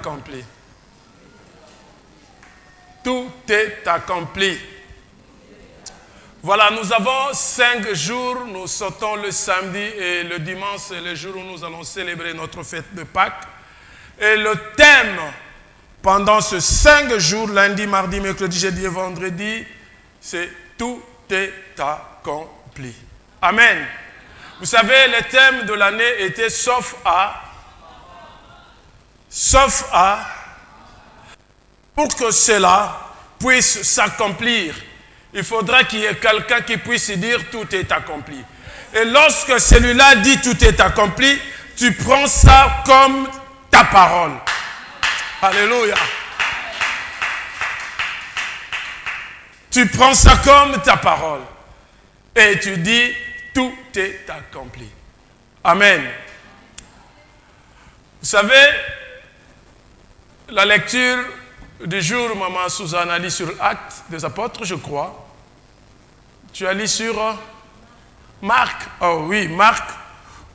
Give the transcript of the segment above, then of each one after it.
accompli. Tout est accompli. Voilà, nous avons 5 jours, nous sautons le samedi et le dimanche, c'est le jour où nous allons célébrer notre fête de Pâques. Et le thème pendant ces 5 jours, lundi, mardi, mercredi, jeudi et vendredi, c'est tout est accompli. Amen. Vous savez, le thème de l'année était sauf à. Pour que cela puisse s'accomplir, il faudra qu'il y ait quelqu'un qui puisse dire tout est accompli. Et lorsque celui-là dit tout est accompli, tu prends ça comme ta parole. Alléluia. Tu prends ça comme ta parole. Et tu dis tout est accompli. Amen. Vous savez, la lecture du jour, Maman Suzanne a lu sur Actes des Apôtres, je crois. Tu as lu sur Marc. Oh oui, Marc,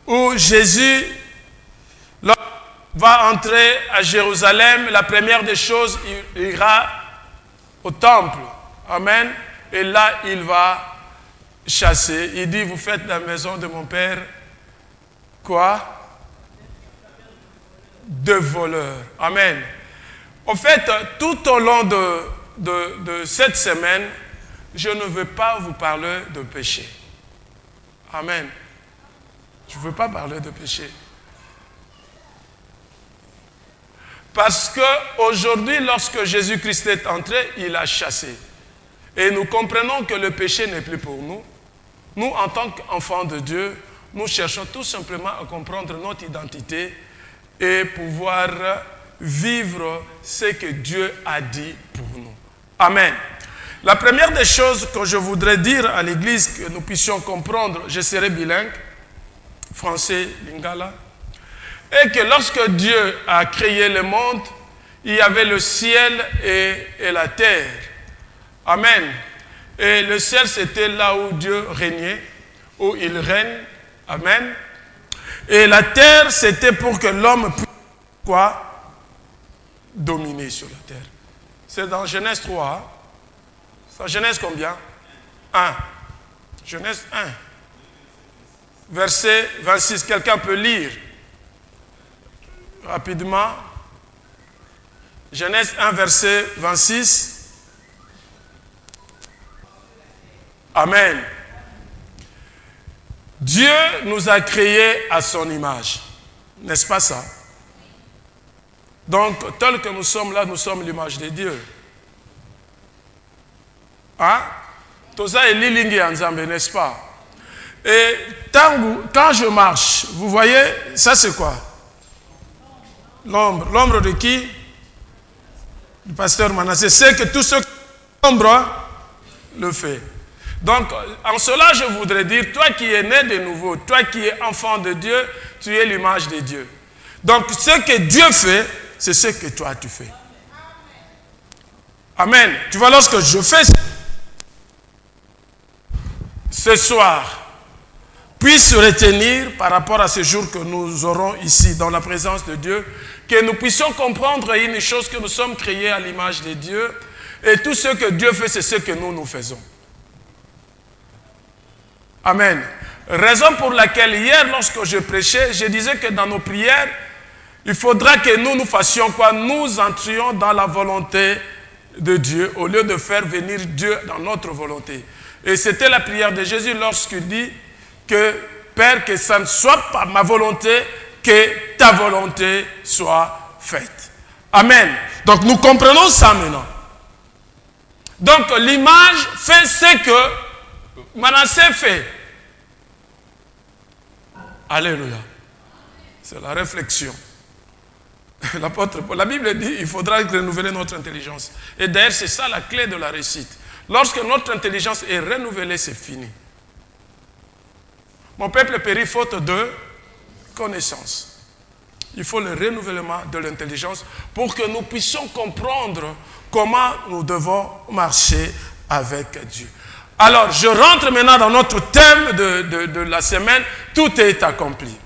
où Jésus va entrer à Jérusalem. La première des choses, il ira au temple. Amen. Et là, il va chasser. Il dit, vous faites la maison de mon père, quoi? De voleurs. Amen. En fait, tout au long de cette semaine, je ne veux pas vous parler de péché. Amen. Je ne veux pas parler de péché. Parce qu'aujourd'hui, lorsque Jésus-Christ est entré, il a chassé. Et nous comprenons que le péché n'est plus pour nous. Nous, en tant qu'enfants de Dieu, nous cherchons tout simplement à comprendre notre identité et pouvoir vivre ce que Dieu a dit pour nous. Amen. La première des choses que je voudrais dire à l'Église, que nous puissions comprendre, je serai bilingue, français, lingala, et que lorsque Dieu a créé le monde, il y avait le ciel et la terre. Amen. Et le ciel, c'était là où Dieu régnait, où il règne. Amen. Et la terre, c'était pour que l'homme puisse quoi? Dominer sur la terre. C'est dans Genèse 3. Hein? C'est Genèse combien? 1. Genèse 1. Verset 26. Quelqu'un peut lire rapidement. Genèse 1, verset 26. Amen. Dieu nous a créés à son image. N'est-ce pas ça? Donc, tel que nous sommes là, nous sommes l'image de Dieu. Hein? Tout ça est lilingi ensemble, n'est-ce pas? Et quand je marche, vous voyez, ça c'est quoi? L'ombre. L'ombre de qui? Du pasteur Manassé. C'est que tout ce que l'ombre le fait. Donc, en cela, je voudrais dire, toi qui es né de nouveau, toi qui es enfant de Dieu, tu es l'image de Dieu. Donc, ce que Dieu fait, c'est ce que toi tu fais. Amen. Tu vois, lorsque je fais ce soir, puisse retenir par rapport à ce jour que nous aurons ici dans la présence de Dieu, que nous puissions comprendre une chose, que nous sommes créés à l'image de Dieu, et tout ce que Dieu fait, c'est ce que nous faisons. Amen. Raison pour laquelle hier, lorsque je prêchais, je disais que dans nos prières, il faudra que nous fassions quoi? Nous entrions dans la volonté de Dieu, au lieu de faire venir Dieu dans notre volonté. Et c'était la prière de Jésus lorsqu'il dit que, Père, que ça ne soit pas ma volonté, que ta volonté soit faite. Amen. Donc nous comprenons ça maintenant. Donc l'image fait ce que Manassé fait. Alléluia. C'est la réflexion. L'apôtre Paul, la Bible dit il faudra renouveler notre intelligence. Et d'ailleurs, c'est ça la clé de la réussite. Lorsque notre intelligence est renouvelée, c'est fini. Mon peuple périt faute de connaissance. Il faut le renouvellement de l'intelligence pour que nous puissions comprendre comment nous devons marcher avec Dieu. Alors, je rentre maintenant dans notre thème de la semaine, tout est accompli.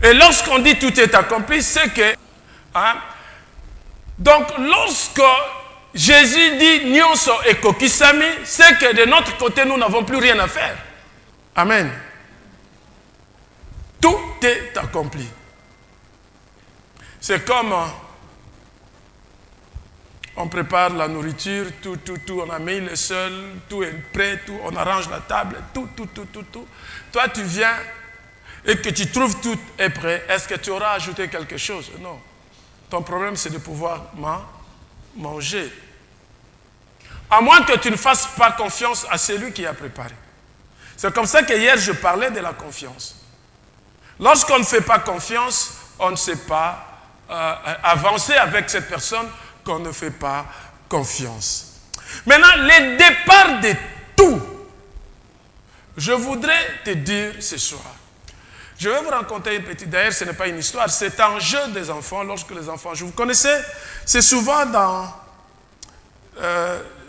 Et lorsqu'on dit tout est accompli, c'est que Donc, lorsque Jésus dit « Nyonso et kokisami », c'est que de notre côté, nous n'avons plus rien à faire. Amen. Tout est accompli. C'est comme on prépare la nourriture, tout, on a mis le sol, tout est prêt, tout, on arrange la table, tout. Toi, tu viens et que tu trouves tout est prêt. Est-ce que tu auras ajouté quelque chose? Non. Ton problème, c'est de pouvoir manger. À moins que tu ne fasses pas confiance à celui qui a préparé. C'est comme ça que hier, je parlais de la confiance. Lorsqu'on ne fait pas confiance, on ne sait pas avancer avec cette personne qu'on ne fait pas confiance. Maintenant, le départ de tout, je voudrais te dire ce soir. Je vais vous raconter une petite, d'ailleurs ce n'est pas une histoire, c'est un jeu des enfants, lorsque les enfants jouent. Vous connaissez, c'est souvent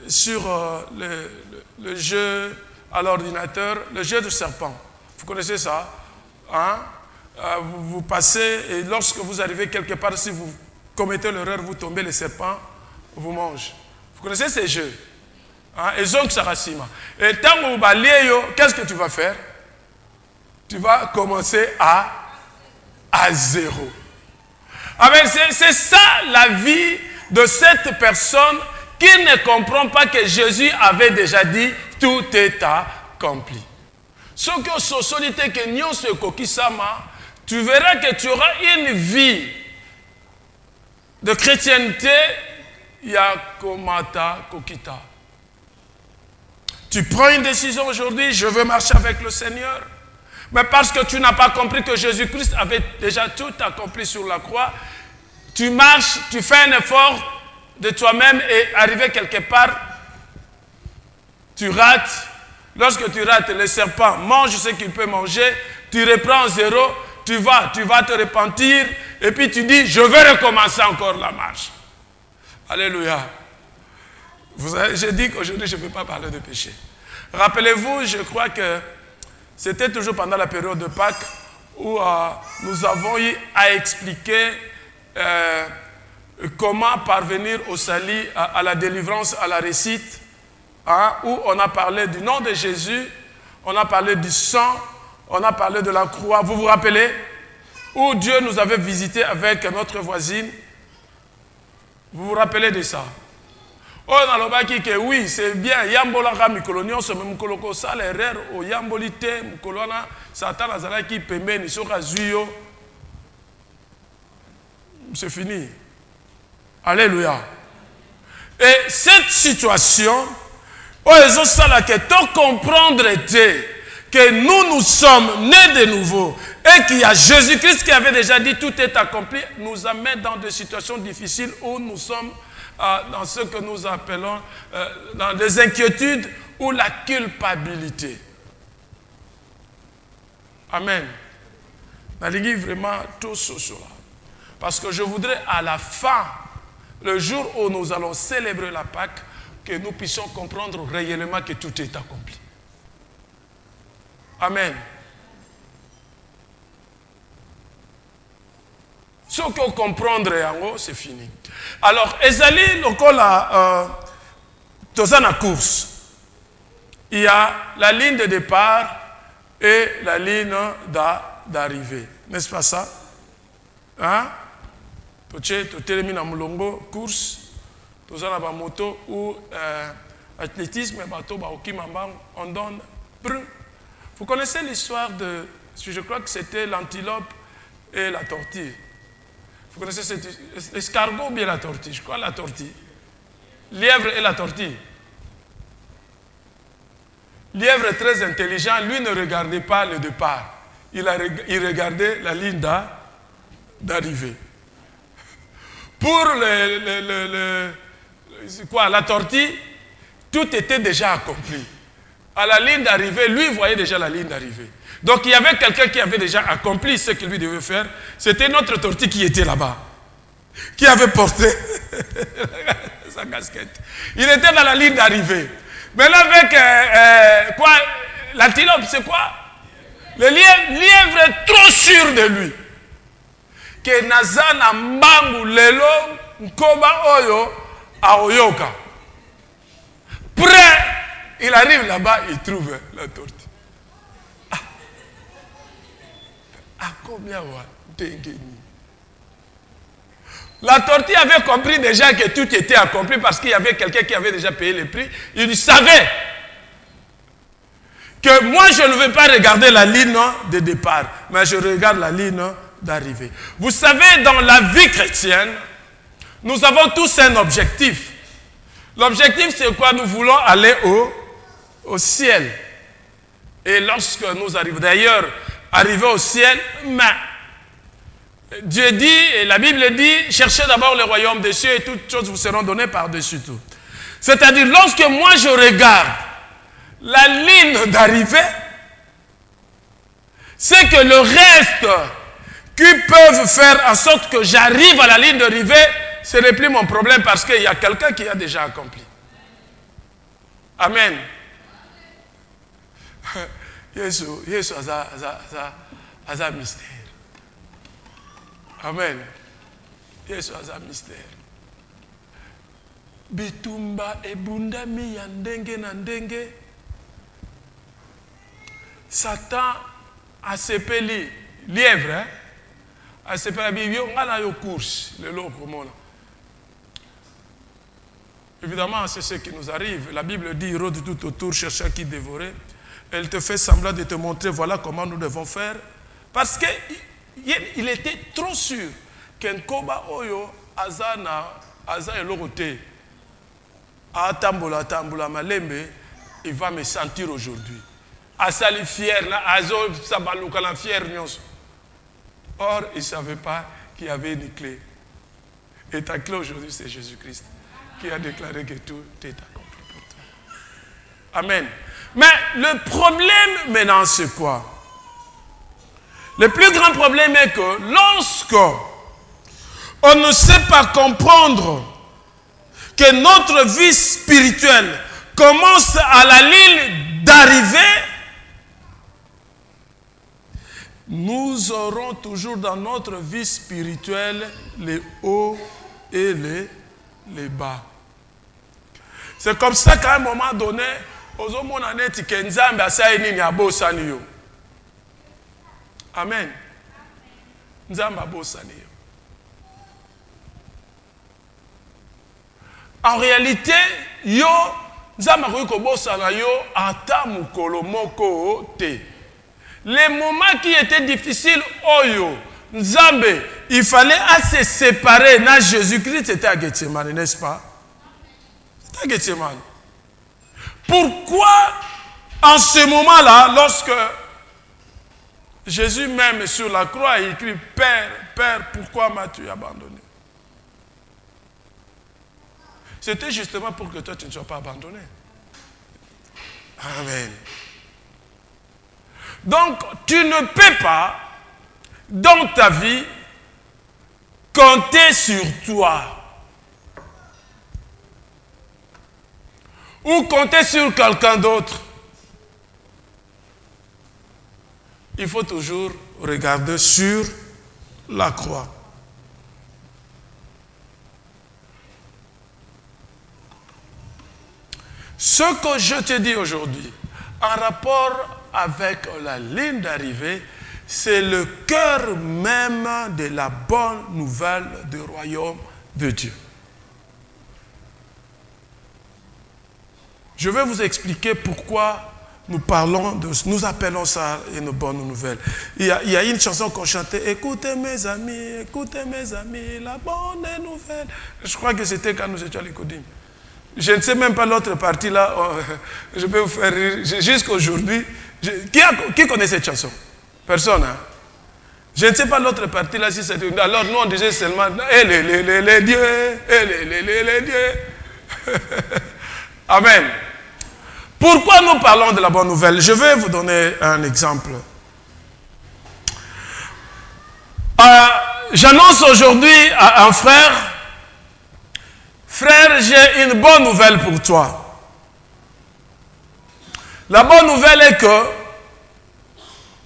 sur le jeu à l'ordinateur, le jeu du serpent. Vous connaissez ça, hein? Vous passez et lorsque vous arrivez quelque part, si vous commettez l'erreur, vous tombez, le serpent vous mange. Vous connaissez ces jeux? Et donc, et tant que vous qu'est-ce que tu vas faire? Tu vas commencer à zéro. C'est ça la vie de cette personne qui ne comprend pas que Jésus avait déjà dit tout est accompli. Ce que société que nous se kokisama, tu verras que tu auras une vie de chrétienté yakomata kokita. Tu prends une décision aujourd'hui, je veux marcher avec le Seigneur. Mais parce que tu n'as pas compris que Jésus-Christ avait déjà tout accompli sur la croix, tu marches, tu fais un effort de toi-même et arrivé quelque part, tu rates. Lorsque tu rates, le serpent mange ce qu'il peut manger, tu reprends zéro, tu vas te repentir et puis tu dis, je vais recommencer encore la marche. Alléluia. J'ai dit qu'aujourd'hui, je ne peux pas parler de péché. Rappelez-vous, je crois que c'était toujours pendant la période de Pâques où nous avons eu à expliquer comment parvenir au salut, à la délivrance, à la réussite, où on a parlé du nom de Jésus, on a parlé du sang, on a parlé de la croix. Vous vous rappelez? Où Dieu nous avait visité avec notre voisine. Vous vous rappelez de ça? Oh, dans le baki que oui, c'est bien. Yambolaka mikolonion, c'est même koloko ça l'erreur au yambolité, mukolona, Satan azalaki pembe ni soka zuyo. C'est fini. Alléluia. Et cette situation, ils ont ça là que tout comprendre que nous sommes nés de nouveau et qu'il y a Jésus-Christ qui avait déjà dit tout est accompli, nous amène dans des situations difficiles où nous sommes dans ce que nous appelons dans des inquiétudes ou la culpabilité. Amen. Nalingi vraiment tout cela. Parce que je voudrais à la fin, le jour où nous allons célébrer la Pâque, que nous puissions comprendre réellement que tout est accompli. Amen. Ce qu'on comprendre, c'est fini. Alors, Ezali, dans la course, il y a la ligne de départ et la ligne d'arrivée. N'est-ce pas ça? Hein? Tu es mis dans Moulongo, course, tu as la moto ou athlétisme, on donne. Vous connaissez l'histoire de, je crois que c'était l'antilope et la tortue. Vous connaissez l'escargot ou bien la tortue? Je crois la tortue. Lièvre et la tortue. Lièvre est très intelligent, lui ne regardait pas le départ. Il regardait la ligne d'arrivée. Pour la tortue, tout était déjà accompli. À la ligne d'arrivée, lui voyait déjà la ligne d'arrivée. Donc il y avait quelqu'un qui avait déjà accompli ce qu'il lui devait faire. C'était notre tortue qui était là-bas, qui avait porté sa casquette. Il était dans la ligne d'arrivée. Mais là avec l'antilope, c'est quoi? Le lièvre est trop sûr de lui. que naza na mbangu lelo nkoba oyo aoyoka. Prêt, il arrive là-bas, il trouve la tortue. À combien va Dengeni? La tortue avait compris déjà que tout était accompli parce qu'il y avait quelqu'un qui avait déjà payé le prix. Il savait que moi je ne vais pas regarder la ligne de départ, mais je regarde la ligne d'arrivée. Vous savez, dans la vie chrétienne, nous avons tous un objectif. L'objectif, c'est quoi? Nous voulons aller au ciel. Et lorsque nous arrivons, d'ailleurs, arriver au ciel, mais Dieu dit, et la Bible dit, cherchez d'abord le royaume des cieux et toutes choses vous seront données par-dessus tout. C'est-à-dire, lorsque moi je regarde la ligne d'arrivée, c'est que le reste qui peuvent faire en sorte que j'arrive à la ligne d'arrivée, ce n'est plus mon problème parce qu'il y a quelqu'un qui a déjà accompli. Amen. Yesu aza mystère. Amen. Yesu aza mystère. Bitumba ebundami ya ndenge na ndenge. Satan asepeli lièvre, hein? Asepeli bibio ngana yo course le lokomona. Évidemment, c'est ce qui nous arrive. La Bible dit, il rôde tout autour, cherche à qui dévorer. Elle te fait semblant de te montrer, voilà comment nous devons faire. Parce qu'il était trop sûr qu'un koba oyo azana elorote atambola malembe, il va me sentir aujourd'hui. Asali fier, azo sabaluka la fier nyonso. Or, il ne savait pas qu'il y avait une clé. Et ta clé aujourd'hui, c'est Jésus-Christ, qui a déclaré que tout est accompli pour toi. Amen. Mais le problème maintenant, c'est quoi? Le plus grand problème est que lorsque on ne sait pas comprendre que notre vie spirituelle commence à la ligne d'arrivée, nous aurons toujours dans notre vie spirituelle les hauts et les bas. C'est comme ça qu'à un moment donné, amen. En réalité, yo les moments qui étaient difficiles, Nzambe, il fallait se séparer. Na Jésus-Christ, c'était à Gethsemane, n'est-ce pas? C'était à Gethsemane. Pourquoi, en ce moment-là, lorsque Jésus même sur la croix, il crie, Père, Père, pourquoi m'as-tu abandonné? C'était justement pour que toi, tu ne sois pas abandonné. Amen. Donc, tu ne peux pas, dans ta vie, compter sur toi. Ou compter sur quelqu'un d'autre. Il faut toujours regarder sur la croix. Ce que je te dis aujourd'hui, en rapport avec la ligne d'arrivée, c'est le cœur même de la bonne nouvelle du royaume de Dieu. Je vais vous expliquer pourquoi nous appelons ça une bonne nouvelle. Il y a une chanson qu'on chantait, écoutez mes amis, la bonne nouvelle. Je crois que c'était quand nous étions à l'Écodim. Je ne sais même pas l'autre partie là, je peux vous faire rire. Jusqu'à aujourd'hui, qui connaît cette chanson? Personne, hein? Je ne sais pas l'autre partie là si c'est... Alors nous on disait seulement, les dieux, les dieux. Amen. Pourquoi nous parlons de la bonne nouvelle? Je vais vous donner un exemple. J'annonce aujourd'hui à un frère, frère, j'ai une bonne nouvelle pour toi. La bonne nouvelle est que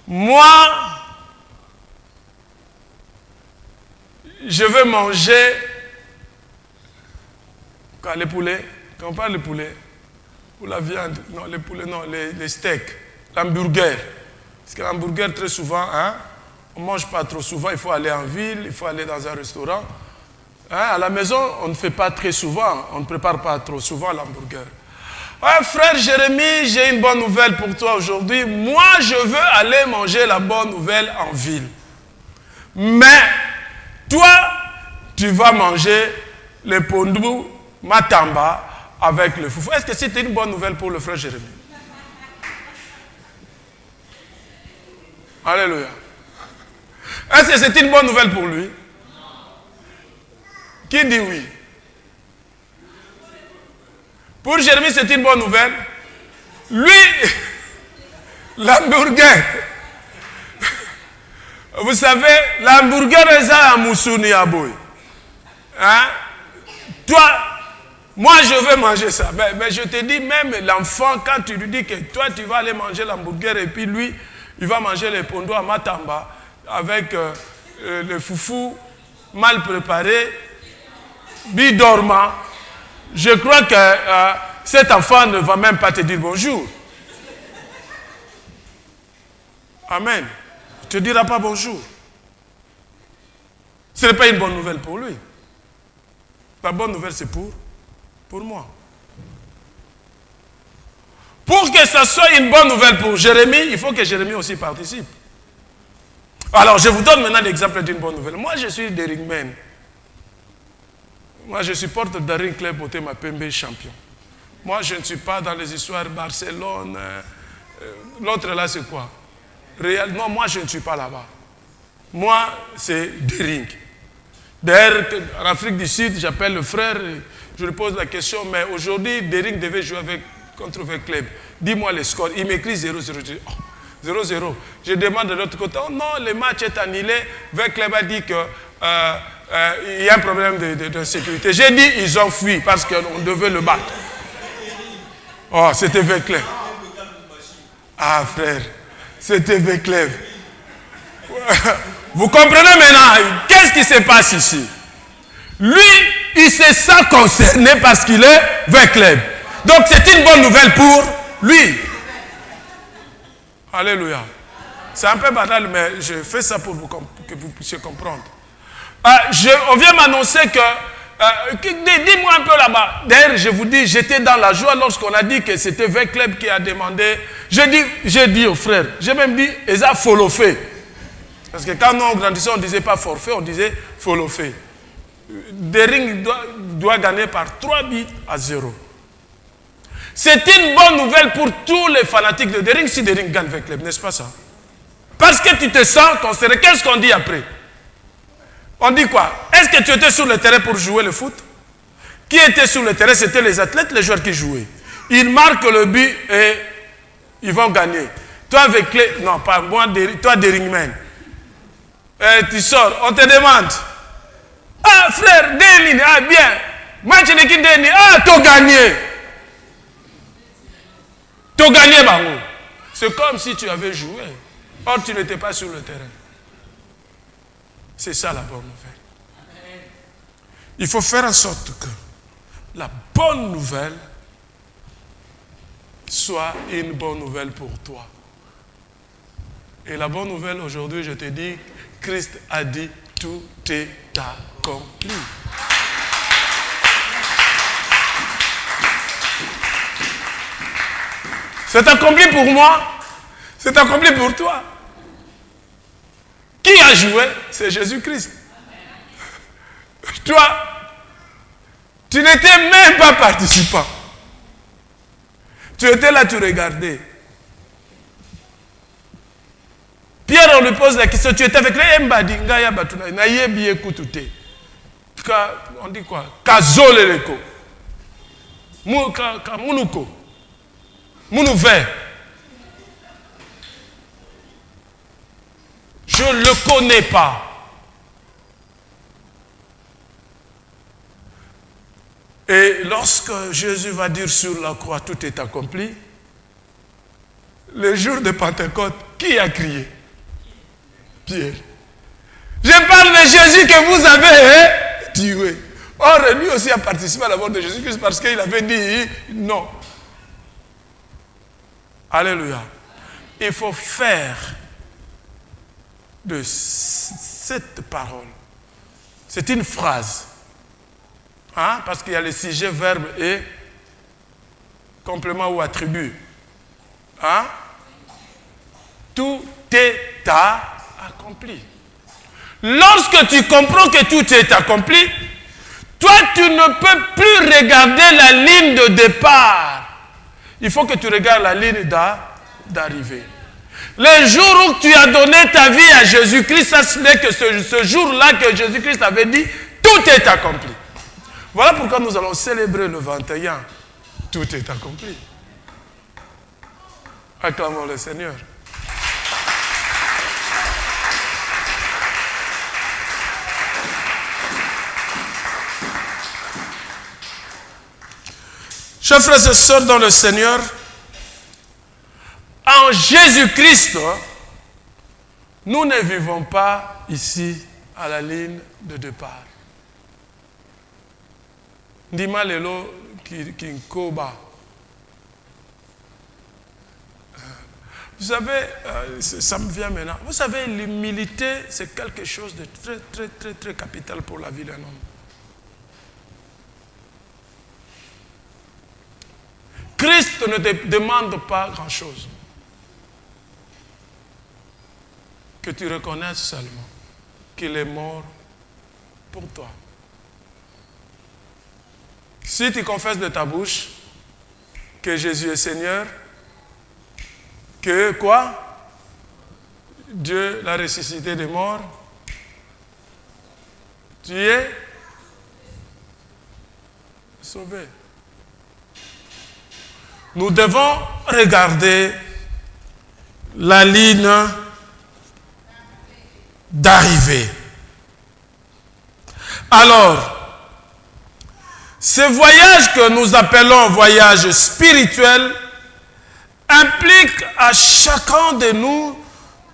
moi, je veux manger les poulets, quand on parle de poulet, ou la viande, non, les poulets, non, les steaks, l'hamburger. Parce que l'hamburger, très souvent, hein, on ne mange pas trop souvent, il faut aller en ville, il faut aller dans un restaurant. Hein, à la maison, on ne fait pas très souvent, on ne prépare pas trop souvent l'hamburger. Ouais, frère Jérémie, j'ai une bonne nouvelle pour toi aujourd'hui. Moi, je veux aller manger la bonne nouvelle en ville. Mais, toi, tu vas manger le pondou matamba avec le foufou. Est-ce que c'était une bonne nouvelle pour le frère Jérémie? Alléluia. Est-ce que c'est une bonne nouvelle pour lui? Qui dit oui? Pour Jérémie, c'est une bonne nouvelle. Lui, l'hamburger. Vous savez, l'hamburger est à Moussouni Aboy. Hein? Toi, moi je veux manger ça. Mais je te dis, même l'enfant, quand tu lui dis que toi tu vas aller manger l'hamburger et puis lui, il va manger les pondos à Matamba avec le foufou mal préparé, bidormant, je crois que cet enfant ne va même pas te dire bonjour. Amen. Il ne te dira pas bonjour. Ce n'est pas une bonne nouvelle pour lui. La bonne nouvelle, c'est pour moi. Pour que ce soit une bonne nouvelle pour Jérémie, il faut que Jérémie aussi participe. Alors, je vous donne maintenant l'exemple d'une bonne nouvelle. Moi, je suis Deringman. Moi, je supporte Daring Club Motema Pembe champion. Moi, je ne suis pas dans les histoires Barcelone. L'autre là, c'est quoi? Real. Non, moi, je ne suis pas là-bas. Moi, c'est Dering. D'ailleurs, en Afrique du Sud, j'appelle le frère, je lui pose la question, mais aujourd'hui, Dering devait jouer contre le club. Dis-moi les scores. Il m'écrit 0-0. 0-0. Je demande de l'autre côté, oh non, le match est annulé. Le club a dit que il y a un problème de sécurité. J'ai dit, ils ont fui parce qu'on devait le battre. Oh, c'était Veclev. Ah, frère, c'était Veclev. Vous comprenez maintenant, qu'est-ce qui se passe ici? Lui, il se sent concerné parce qu'il est Veclev. Donc, c'est une bonne nouvelle pour lui. Alléluia. C'est un peu banal, mais je fais ça pour que vous puissiez comprendre. On vient m'annoncer que... dis-moi un peu là-bas. D'ailleurs, je vous dis, j'étais dans la joie lorsqu'on a dit que c'était Veclev qui a demandé. J'ai dit aux frères, j'ai même dit, Eza Folofé. Parce que quand nous grandissons, on ne disait pas forfait, on disait Folofé. Dering doit gagner par 3-0. C'est une bonne nouvelle pour tous les fanatiques de Dering si Dering gagne Veclev, n'est-ce pas ça? Parce que tu te sens concerné. Qu'est-ce qu'on dit après? On dit quoi? Est-ce que tu étais sur le terrain pour jouer le foot? Qui était sur le terrain? C'était les athlètes, les joueurs qui jouaient. Ils marquent le but et ils vont gagner. Toi, Veclev, non, pas moi, toi, Deringman. Tu sors, on te demande. Ah, frère, Denis, ah, bien. Match d'équipe Denis, ah, t'as gagné. T'as gagné, Bango. C'est comme si tu avais joué. Or, tu n'étais pas sur le terrain. C'est ça la bonne nouvelle. Il faut faire en sorte que la bonne nouvelle soit une bonne nouvelle pour toi. Et la bonne nouvelle aujourd'hui, je te dis, Christ a dit, tout est accompli. C'est accompli pour moi, c'est accompli pour toi. Qui a joué? C'est Jésus-Christ. Toi, tu n'étais même pas participant. Tu étais là, tu regardais. Pierre, on lui pose la question, tu étais avec les Mbadi, Ngaya Batuna, Nayebi Ekutute. On dit quoi? Kazoleleko. Munuko. Mounouver. Je ne le connais pas. Et lorsque Jésus va dire sur la croix, tout est accompli, le jour de Pentecôte, qui a crié? Pierre. Je parle parle de Jésus que vous avez tué. Or, lui aussi a participé à la mort de Jésus-Christ parce qu'il avait dit non. Alléluia. Il faut faire de cette parole. C'est une phrase. Hein? Parce qu'il y a le sujet, verbe et complément ou attribut. Hein? Tout est accompli. Lorsque tu comprends que tout est accompli, toi tu ne peux plus regarder la ligne de départ. Il faut que tu regardes la ligne d'arrivée. Le jour où tu as donné ta vie à Jésus-Christ, ça ce n'est que ce jour-là que Jésus-Christ avait dit, tout est accompli. Voilà pourquoi nous allons célébrer le 21. Tout est accompli. Acclamons le Seigneur. Chers frères et sœurs dans le Seigneur, en Jésus-Christ, nous ne vivons pas ici à la ligne de départ. Ndima lelo kinkoba. Vous savez, ça me vient maintenant. Vous savez, l'humilité, c'est quelque chose de très, très, très, très capital pour la vie d'un homme. Christ ne te demande pas grand-chose. Que tu reconnaisses seulement qu'il est mort pour toi. Si tu confesses de ta bouche que Jésus est Seigneur, que quoi? Dieu l'a ressuscité des morts, tu es sauvé. Nous devons regarder la ligne d'arrivée. Alors, ce voyage que nous appelons voyage spirituel implique à chacun de nous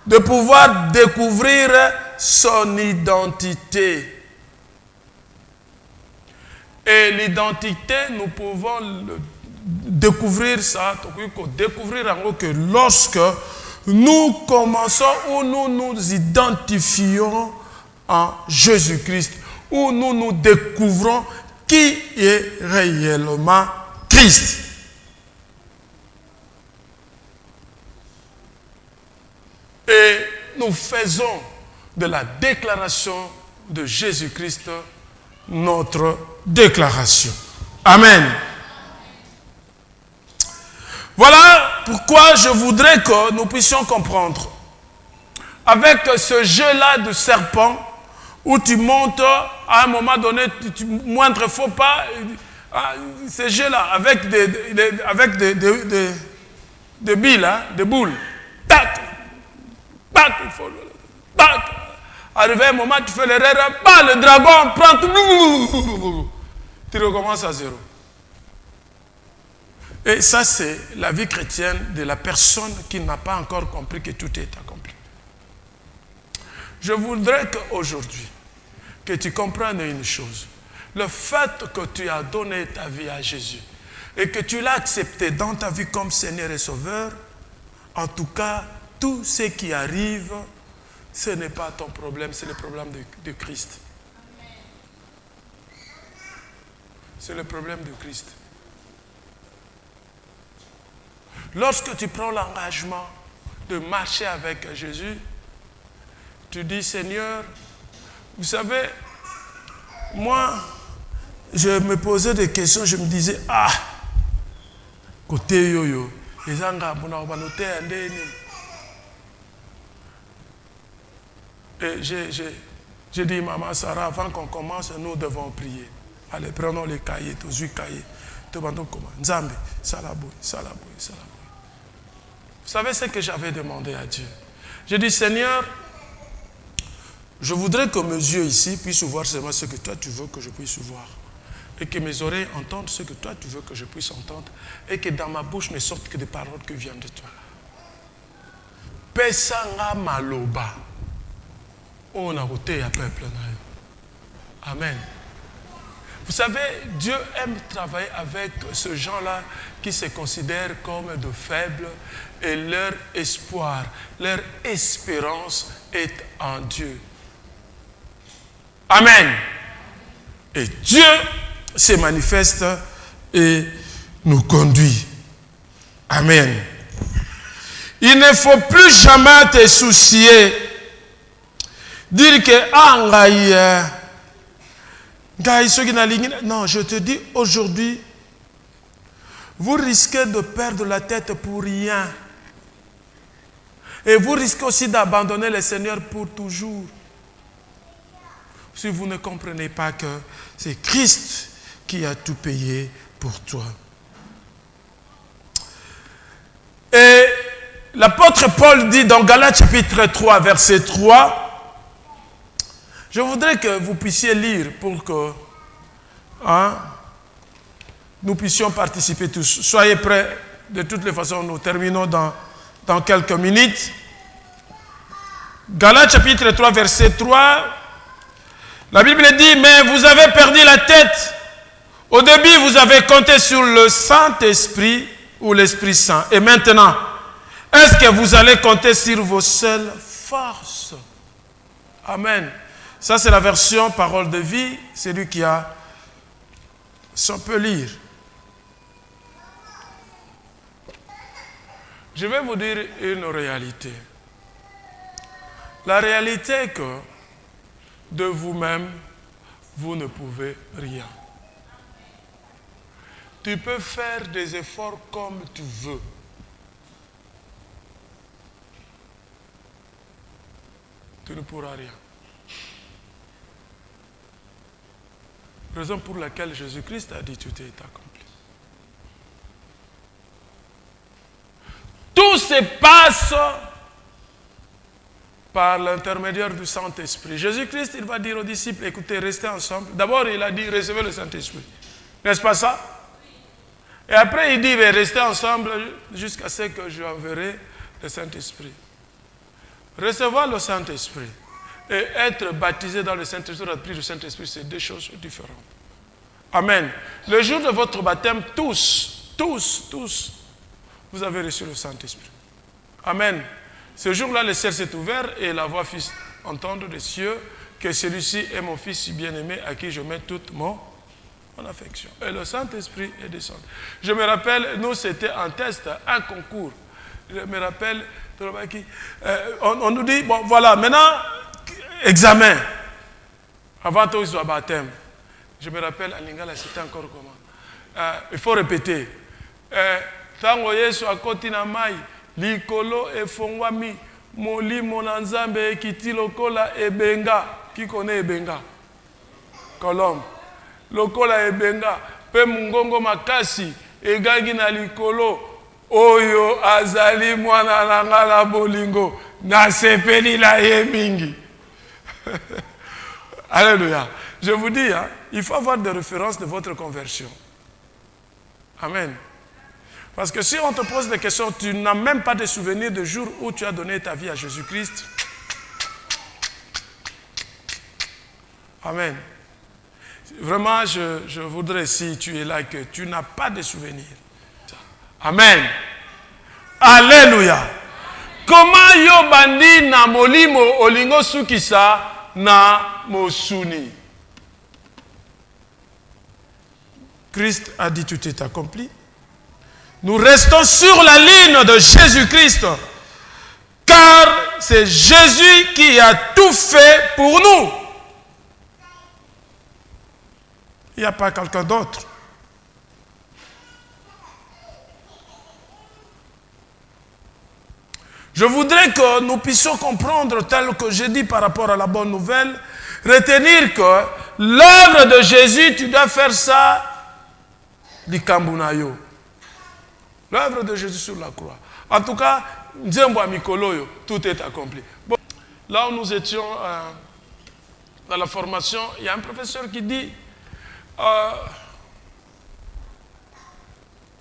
de pouvoir découvrir son identité. Et l'identité, nous pouvons découvrir ça, découvrir en gros que lorsque nous commençons ou nous nous identifions en Jésus-Christ, où nous nous découvrons qui est réellement Christ. Et nous faisons de la déclaration de Jésus-Christ notre déclaration. Amen. Voilà pourquoi je voudrais que nous puissions comprendre. Avec ce jeu-là de serpent, où tu montes, à un moment donné, tu moindre faux pas, ce jeu-là, avec des billes, hein, des boules. Tac, tac, tac. Arrivé un moment, tu fais l'erreur, le dragon prend tout, tu recommences à zéro. Et ça, c'est la vie chrétienne de la personne qui n'a pas encore compris que tout est accompli. Je voudrais qu'aujourd'hui, que tu comprennes une chose. Le fait que tu as donné ta vie à Jésus et que tu l'as accepté dans ta vie comme Seigneur et Sauveur, en tout cas, tout ce qui arrive, ce n'est pas ton problème, c'est le problème de Christ. C'est le problème de Christ. Lorsque tu prends l'engagement de marcher avec Jésus, tu dis, Seigneur, vous savez, moi, je me posais des questions, je me disais, côté yo-yo, les angas, et j'ai dit, Maman Sarah, avant qu'on commence, nous devons prier. Allez, prenons les cahiers, tous les cahiers. Nzambe, salaboui, salaboui, salaboui. Vous savez ce que j'avais demandé à Dieu? J'ai dit, Seigneur, je voudrais que mes yeux ici puissent voir seulement ce que toi tu veux que je puisse voir. Et que mes oreilles entendent ce que toi tu veux que je puisse entendre. Et que dans ma bouche ne sortent que des paroles qui viennent de toi. Pesanga maloba. on a voté à peuple. Amen. Vous savez, Dieu aime travailler avec ce gens-là qui se considèrent comme de faibles et leur espoir, leur espérance est en Dieu. Amen. Et Dieu se manifeste et nous conduit. Amen. Il ne faut plus jamais te soucier. Dire que non, je te dis aujourd'hui, vous risquez de perdre la tête pour rien. Et vous risquez aussi d'abandonner le Seigneur pour toujours. Si vous ne comprenez pas que c'est Christ qui a tout payé pour toi. Et l'apôtre Paul dit dans Galates chapitre 3, verset 3, je voudrais que vous puissiez lire pour que nous puissions participer tous. Soyez prêts. De toutes les façons, nous terminons dans quelques minutes. Galates chapitre 3, verset 3. La Bible dit, mais vous avez perdu la tête. Au début, vous avez compté sur le Saint-Esprit ou l'Esprit Saint. Et maintenant, est-ce que vous allez compter sur vos seules forces? Amen. Ça, c'est la version parole de vie. C'est lui qui a... Si on peut lire. Je vais vous dire une réalité. La réalité est que de vous-même, vous ne pouvez rien. Tu peux faire des efforts comme tu veux. Tu ne pourras rien. Raison pour laquelle Jésus-Christ a dit tout est accompli. Tout se passe par l'intermédiaire du Saint-Esprit. Jésus-Christ, il va dire aux disciples, écoutez, restez ensemble. D'abord, il a dit, recevez le Saint-Esprit. N'est-ce pas ça? Et après, il dit, restez ensemble jusqu'à ce que je enverrai le Saint-Esprit. Recevoir le Saint-Esprit et être baptisé dans le Saint-Esprit, rempli du Saint-Esprit, c'est deux choses différentes. Amen. Le jour de votre baptême, tous, vous avez reçu le Saint-Esprit. Amen. Ce jour-là, le ciel s'est ouvert et la voix fit entendre des cieux que celui-ci est mon fils si bien-aimé à qui je mets toute mon affection. Et le Saint-Esprit est descendu. Je me rappelle, nous, c'était un test, un concours. Je me rappelle, on nous dit, bon, voilà, maintenant, examen. Avant tout, il soit baptême. Je me rappelle, à Lingala, c'était encore comment? Il faut répéter. Tango Yesu akoti na mai, likolo efongwami, molimo na nzambe ekiti lokola ebenga. Qui connaît ebenga? Colombe. Lokola ebenga, pe mungongo makasi, egagi na likolo, oyo azali mwana na ngala bolingo, na sepeli la ye mingi. Alléluia. Je vous dis, il faut avoir des références de votre conversion. Amen. Parce que si on te pose des questions, tu n'as même pas de souvenirs du jour où tu as donné ta vie à Jésus-Christ. Amen. Vraiment, je voudrais, si tu es là, que tu n'as pas de souvenirs. Amen. Alléluia. Comment yo bandi na molimo olingo sukisa na mosuni? Christ a dit tout est accompli. Nous restons sur la ligne de Jésus-Christ, car c'est Jésus qui a tout fait pour nous. Il n'y a pas quelqu'un d'autre. Je voudrais que nous puissions comprendre, tel que j'ai dit par rapport à la bonne nouvelle, retenir que l'œuvre de Jésus, tu dois faire ça, l'Ikambunayo. L'œuvre de Jésus sur la croix. En tout cas, Nzembo Mikoloyo, tout est accompli. Bon, là où nous étions dans la formation, il y a un professeur qui dit,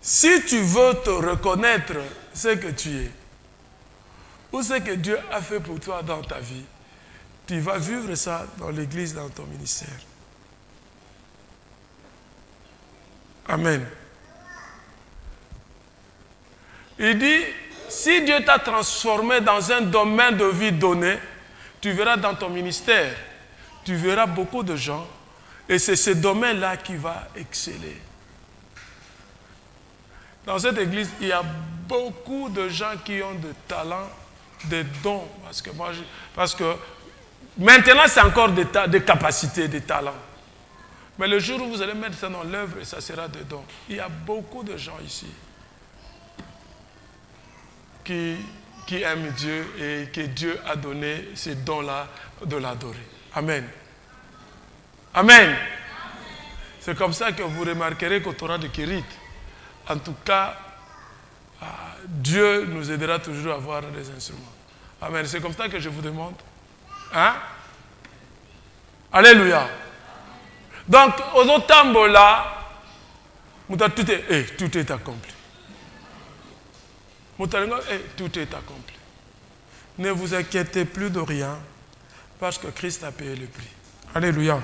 si tu veux te reconnaître ce que tu es, ou ce que Dieu a fait pour toi dans ta vie, Tu vas vivre ça dans l'église, dans ton ministère. Amen. Il dit, si Dieu t'a transformé dans un domaine de vie donné, tu verras dans ton ministère, tu verras beaucoup de gens, et c'est ce domaine-là qui va exceller. Dans cette église, il y a beaucoup de gens qui ont des talents, des dons, parce que maintenant c'est encore des capacités, des talents. Mais le jour où vous allez mettre ça dans l'œuvre, ça sera des dons. Il y a beaucoup de gens ici qui aiment Dieu et que Dieu a donné ces dons-là de l'adorer. Amen. Amen. C'est comme ça que vous remarquerez qu'au Torah de Kérit, en tout cas, Dieu nous aidera toujours à avoir des instruments. Amen. C'est comme ça que je vous demande. Hein? Alléluia. Donc, aux autres là, tout est accompli. Tout est accompli. Ne vous inquiétez plus de rien, parce que Christ a payé le prix. Alléluia.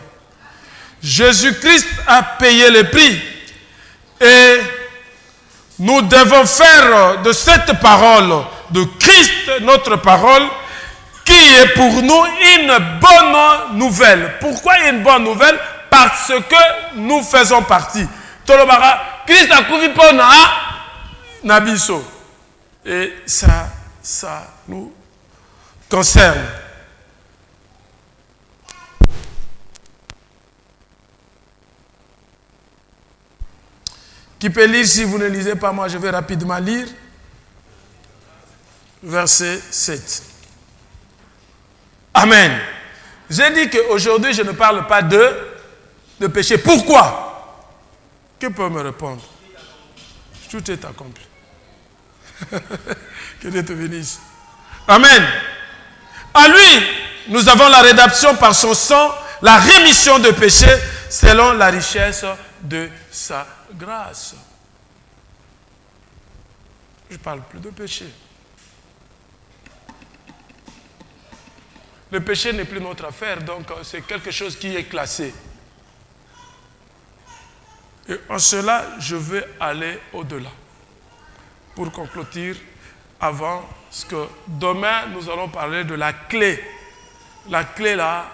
Jésus-Christ a payé le prix. Et nous devons faire de cette parole de Christ notre parole, qui est pour nous une bonne nouvelle. Pourquoi une bonne nouvelle? Parce que nous faisons partie. Tolobara, Christ a couvi pour Nabiso. Et ça nous concerne. Qui peut lire si vous ne lisez pas? Moi, je vais rapidement lire. Verset 7. Amen. J'ai dit qu'aujourd'hui, je ne parle pas de péché. Pourquoi? Qui peut me répondre? Tout est accompli. Que Dieu te bénisse. Amen. À lui, nous avons la rédemption par son sang, la rémission de péché selon la richesse de sa grâce. Je ne parle plus de péché. Le péché n'est plus notre affaire, donc c'est quelque chose qui est classé. Et en cela, je vais aller au-delà pour conclure avant ce que demain, nous allons parler de la clé. La clé là,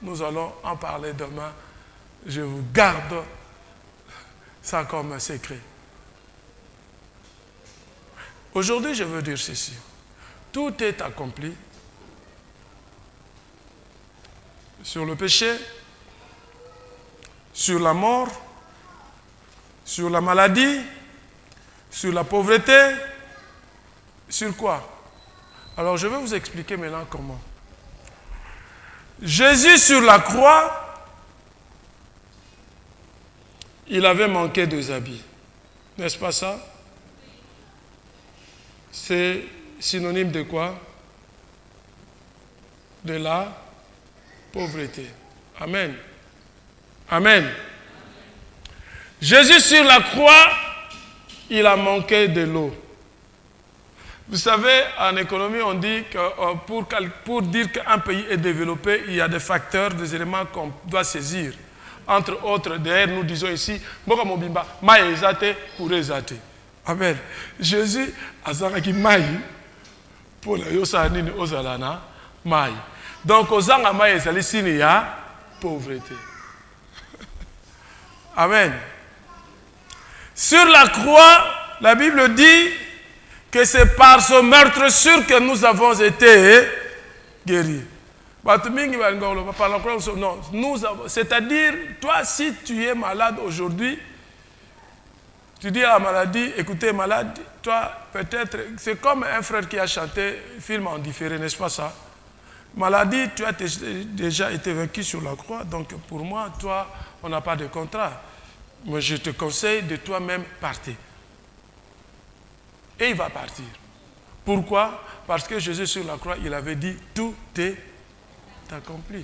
nous allons en parler demain. Je vous garde ça comme un secret. Aujourd'hui, je veux dire ceci. Tout est accompli sur le péché, sur la mort, sur la maladie, sur la pauvreté, sur quoi? Alors je vais vous expliquer maintenant comment. Jésus sur la croix, il avait manqué 2 habits. N'est-ce pas ça? C'est synonyme de quoi? De la pauvreté. Amen. Amen. Jésus sur la croix, il a manqué de l'eau. Vous savez, en économie, on dit que pour dire qu'un pays est développé, il y a des facteurs, des éléments qu'on doit saisir. Entre autres, d'ailleurs, nous disons ici, Amen. Jésus a dit maï pour la yosanini ozalana maï. Donc, aux gens maï il y a pauvreté. Amen. Sur la croix, la Bible dit que c'est par ce meurtre sûr que nous avons été guéris. Non, c'est-à-dire, toi, si tu es malade aujourd'hui, tu dis à la maladie, écoutez, malade, toi, peut-être, c'est comme un frère qui a chanté film en différé, n'est-ce pas ça? Maladie, tu as déjà été vaincu sur la croix, donc pour moi, toi, on n'a pas de contrat. Mais je te conseille de toi-même partir. Et il va partir. Pourquoi? Parce que Jésus sur la croix, il avait dit, tout est accompli.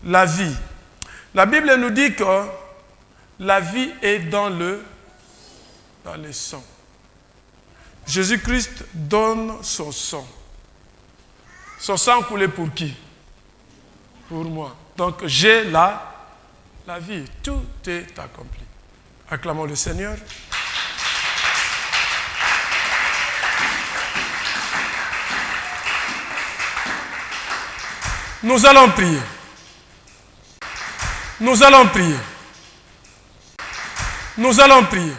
La vie. La Bible nous dit que la vie est dans le sang. Jésus-Christ donne son sang. Son sang coulé pour qui? Pour moi. Donc j'ai la vie. Tout est accompli. Acclamons le Seigneur. Nous allons prier. Nous allons prier. Nous allons prier.